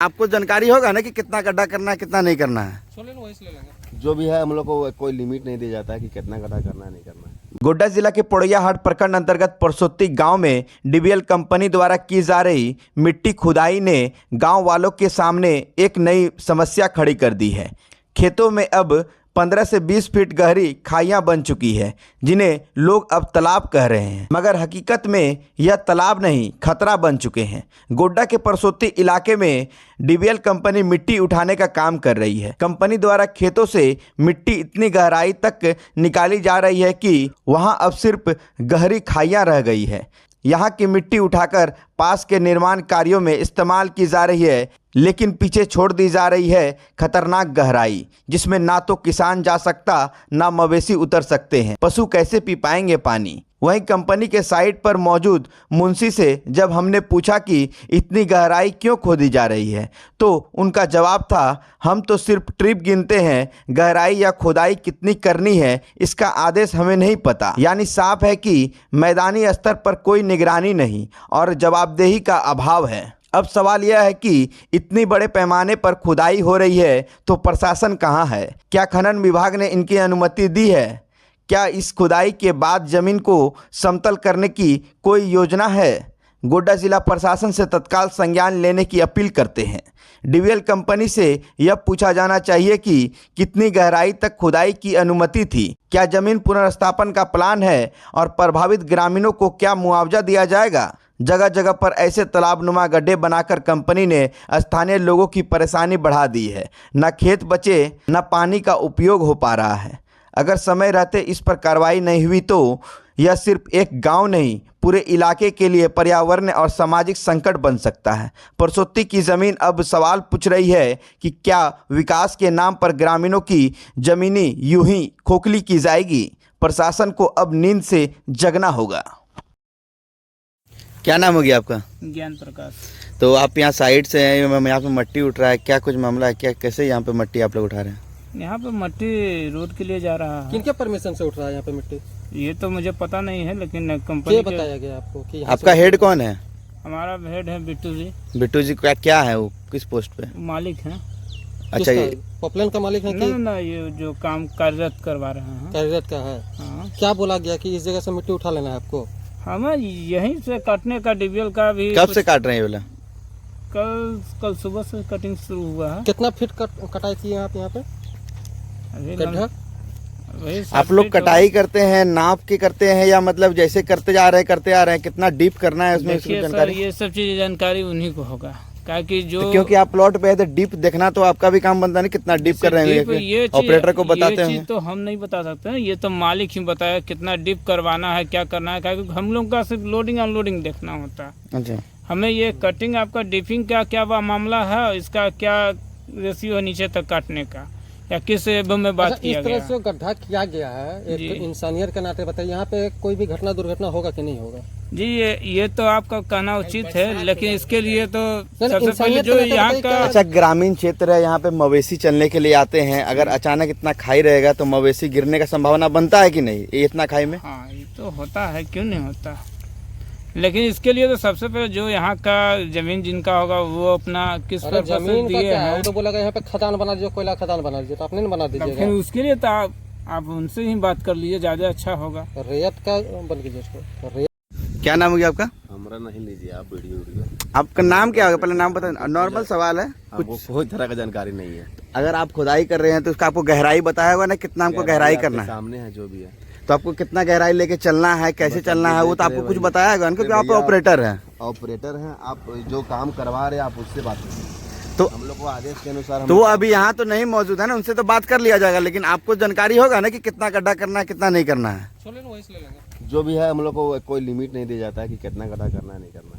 आपको जानकारी होगा ना कि कितना गड्ढा करना है कितना नहीं करना है। जो भी है हम लोग को कोई लिमिट नहीं दिया जाता है कि कितना गड्ढा करना है नहीं करना है। गोड्डा जिला के पोड़ैयाहाट प्रखंड अंतर्गत परसोत्ती गांव में डीबीएल कंपनी द्वारा की जा रही मिट्टी खुदाई ने गांव वालों के सामने एक नई समस्या खड़ी कर दी है। खेतों में अब 15 से 20 फीट गहरी खाइयां बन चुकी है, जिन्हें लोग अब तालाब कह रहे हैं, मगर हकीकत में यह तालाब नहीं खतरा बन चुके हैं। गोड्डा के परसोत्ती इलाके में डीबीएल कंपनी मिट्टी उठाने का काम कर रही है। कंपनी द्वारा खेतों से मिट्टी इतनी गहराई तक निकाली जा रही है कि वहां अब सिर्फ गहरी खाइयां रह गई है। यहाँ की मिट्टी उठाकर पास के निर्माण कार्यों में इस्तेमाल की जा रही है, लेकिन पीछे छोड़ दी जा रही है खतरनाक गहराई, जिसमें ना तो किसान जा सकता ना मवेशी उतर सकते हैं। पशु कैसे पी पाएंगे पानी। वहीं कंपनी के साइट पर मौजूद मुंशी से जब हमने पूछा कि इतनी गहराई क्यों खोदी जा रही है, तो उनका जवाब था, हम तो सिर्फ ट्रिप गिनते हैं, गहराई या खुदाई कितनी करनी है इसका आदेश हमें नहीं पता। यानी साफ है कि मैदानी स्तर पर कोई निगरानी नहीं और जवाबदेही का अभाव है। अब सवाल यह है कि इतनी बड़े पैमाने पर खुदाई हो रही है तो प्रशासन कहाँ है? क्या खनन विभाग ने इनकी अनुमति दी है? क्या इस खुदाई के बाद जमीन को समतल करने की कोई योजना है? गोड्डा जिला प्रशासन से तत्काल संज्ञान लेने की अपील करते हैं। डीबीएल कंपनी से यह पूछा जाना चाहिए कि कितनी गहराई तक खुदाई की अनुमति थी, क्या जमीन पुनर्स्थापन का प्लान है और प्रभावित ग्रामीणों को क्या मुआवजा दिया जाएगा। जगह जगह पर ऐसे तालाबनुमा गड्ढे बनाकर कंपनी ने स्थानीय लोगों की परेशानी बढ़ा दी है। न खेत बचे न पानी का उपयोग हो पा रहा है। अगर समय रहते इस पर कार्रवाई नहीं हुई तो यह सिर्फ एक गांव नहीं पूरे इलाके के लिए पर्यावरण और सामाजिक संकट बन सकता है। परसोत्ती की ज़मीन अब सवाल पूछ रही है कि क्या विकास के नाम पर ग्रामीणों की ज़मीनी यूं ही खोखली की जाएगी। प्रशासन को अब नींद से जगना होगा। क्या नाम हो गया आपका? ज्ञान प्रकाश। तो आप यहाँ साइड से हैं, यहाँ पे मट्टी उठ रहा है, क्या कुछ मामला है? क्या कैसे यहाँ पे मट्टी आप लोग उठा रहे हैं? यहाँ पे मट्टी रोड के लिए जा रहा है। किनके परमिशन से उठ रहा है यहाँ पे मिट्टी? ये तो मुझे पता नहीं है, लेकिन कंपनी बताया गया आपको कि आपका हेड कौन है? हमारा हेड है बिट्टू जी। बिट्टू जी क्या है वो, किस पोस्ट पे? मालिक है। अच्छा, ये पॉपुलर का मालिक है कि ना ये जो काम कार्यरत करवा रहे हैं। कार्यरत का है। हाँ। क्या बोला गया कि इस जगह से मिट्टी उठा लेना है आपको? हमें यहीं से काटने का डीबीएल का भी। कब से काट रहे हैं बोला? कल सुबह से कटिंग शुरू हुआ है। कितना फीट कटाई की है आप यहाँ पे? आप लोग कटाई करते हैं, नाप के करते हैं या मतलब जैसे करते जा रहे हैं, कितना डीप करना है उसमें जानकारी? ये सब चीज जानकारी उन्हीं को होगा, जो क्योंकि आप प्लॉट पे है तो डीप देखना तो आपका भी काम बनता नहीं, कितना डीप कर रहे हैं ऑपरेटर को बताते हैं। तो हम नहीं बता सकते हैं, ये तो मालिक ही बताया कितना डीप करवाना है, क्या करना है, क्योंकि हम लोग का सिर्फ लोडिंग अनलोडिंग देखना होता है। अच्छा, हमें ये कटिंग आपका डीपिंग का क्या मामला है, इसका क्या रेशियो है नीचे तक काटने का, या किस में बात किया गया? इस तरह से गड्ढा किया गया है, एक इंसानियत के नाते बताइए, यहाँ पे कोई भी घटना दुर्घटना होगा कि नहीं होगा? जी ये तो आपका कहना उचित है, लेकिन इसके लिए तो सबसे पहले जो यहाँ का। अच्छा, ग्रामीण क्षेत्र है, यहाँ पे मवेशी चलने के लिए आते हैं, अगर अचानक इतना खाई रहेगा तो मवेशी गिरने का संभावना बनता है कि नहीं ये इतना खाई में? हाँ, ये तो होता है, क्यों नहीं होता। लेकिन इसके लिए तो सबसे पहले जो यहाँ का जमीन जिनका होगा वो अपना किस पर जमीन दिए है, तो बोला यहाँ पे खदान बना दीजिए, कोयला खदान बना दीजिए, तो आपने नहीं बना दीजिएगा? उसके लिए तो आप उनसे ही बात कर लीजिए, ज्यादा अच्छा होगा। रेत का बन कीजिए इसको। क्या नाम हो गया आपका? हमारा नहीं लीजिए आप वीडियो। आपका नाम क्या होगा, पहले नाम बता। नॉर्मल सवाल है, कुछ कोई तरह का जानकारी नहीं है। अगर आप खुदाई कर रहे हैं तो उसका आपको गहराई बताया होगा ना, कितना हमको गहराई करना है? सामने है जो भी है, तो आपको कितना गहराई लेके चलना है, कैसे चलना है, वो तो आपको कुछ बताया होगा, क्योंकि आप ऑपरेटर हैं। ऑपरेटर हैं आप, जो काम करवा रहे हैं आप उससे बात करें, तो हम लोग को आदेश के अनुसार। तो वो अभी यहाँ तो नहीं मौजूद है ना, उनसे तो बात कर लिया जाएगा, लेकिन आपको जानकारी होगा ना कि कितना गड्ढा करना है कितना नहीं करना है। जो भी है हम लोग को कोई लिमिट नहीं दिया जाता है कि कितना गड्ढा करना है नहीं करना है।